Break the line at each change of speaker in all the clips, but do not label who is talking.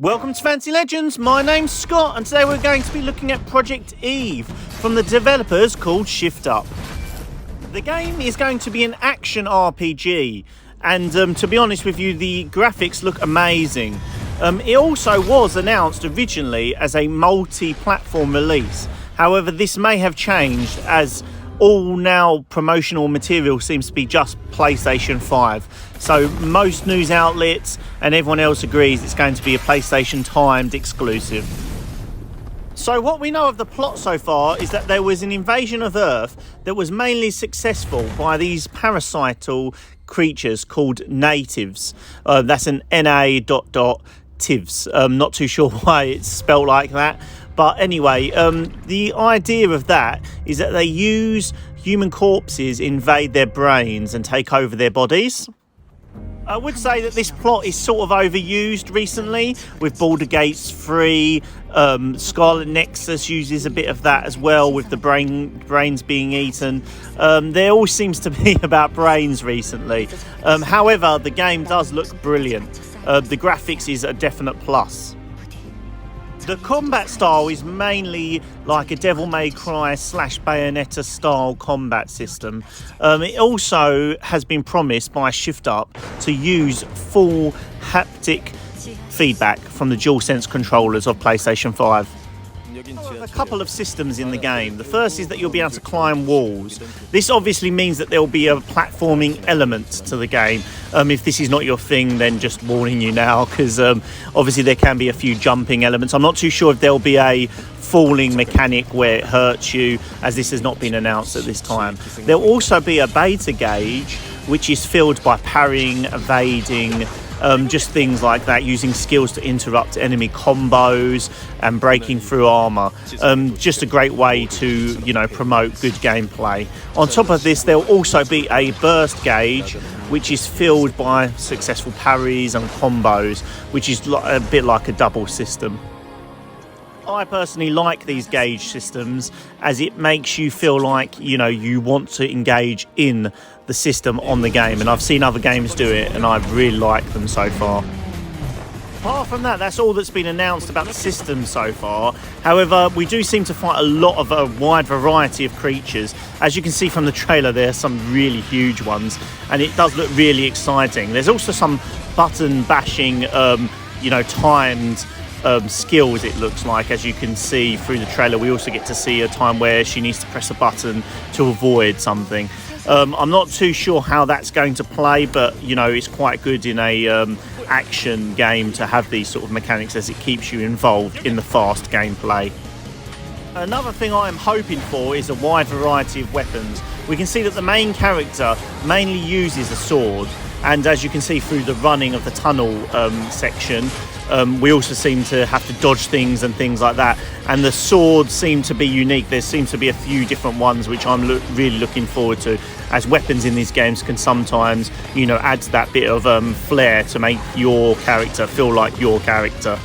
Welcome to Fantasy Legends, my name's Scott and today we're going to be looking at Project Eve from the developers called Shift Up. The game is going to be an action RPG and to be honest with you, the graphics look amazing. It also was announced originally as a multi-platform release. However, this may have changed as all now promotional material seems to be just PlayStation 5. So most news outlets and everyone else agrees it's going to be a PlayStation timed exclusive. So what we know of the plot so far is that there was an invasion of Earth that was mainly successful by these parasital creatures called natives. That's an NA.tivs. Not too sure why it's spelled like that. But anyway, the idea of that is that they use human corpses, invade their brains and take over their bodies. I would say that this plot is sort of overused recently with Baldur's Gate 3. Scarlet Nexus uses a bit of that as well with the brains being eaten. There all seems to be about brains recently. However, the game does look brilliant. The graphics is a definite plus. The combat style is mainly like a Devil May Cry / Bayonetta style combat system. It also has been promised by Shift Up to use full haptic feedback from the DualSense controllers of PlayStation 5. A couple of systems in the game. The first is that you'll be able to climb walls. This obviously means that there will be a platforming element to the game. If this is not your thing, then just warning you now, because obviously there can be a few jumping elements. I'm not too sure if there'll be a falling mechanic where it hurts you, as this has not been announced at this time. There'll also be a beta gauge, which is filled by parrying, evading, just things like that, using skills to interrupt enemy combos and breaking through armor. Just a great way to, promote good gameplay. On top of this, there'll also be a burst gauge, which is filled by successful parries and combos, which is a bit like a double system. I personally like these gauge systems as it makes you feel like, you want to engage in the system on the game, and I've seen other games do it and I really like them so far. Apart from that, that's all that's been announced about the system so far. However, we do seem to fight a wide variety of creatures. As you can see from the trailer, there are some really huge ones and it does look really exciting. There's also some button bashing, timed skills, it looks like. As you can see through the trailer, we also get to see a time where she needs to press a button to avoid something. I'm not too sure how that's going to play, but it's quite good in a action game to have these sort of mechanics, as it keeps you involved in the fast gameplay. Another thing I am hoping for is a wide variety of weapons. We can see that the main character mainly uses a sword, and as you can see through the running of the tunnel section, we also seem to have to dodge things and things like that, and the swords seem to be unique. There seems to be a few different ones which I'm really looking forward to, as weapons in these games can sometimes add that bit of flair to make your character feel like your character.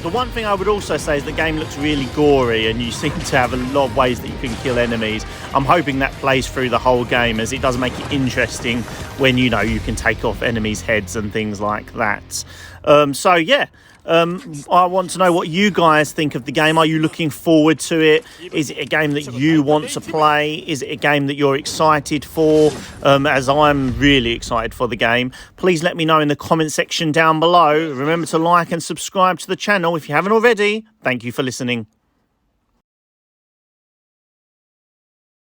The one thing I would also say is the game looks really gory and you seem to have a lot of ways that you can kill enemies. I'm hoping that plays through the whole game, as it does make it interesting when you can take off enemies' heads and things like that. I want to know what you guys think of the game. Are you looking forward to it? Is it a game that you want to play? Is it a game that you're excited for? As I'm really excited for the game. Please let me know in the comment section down below. Remember to like and subscribe to the channel if you haven't already. Thank you for listening.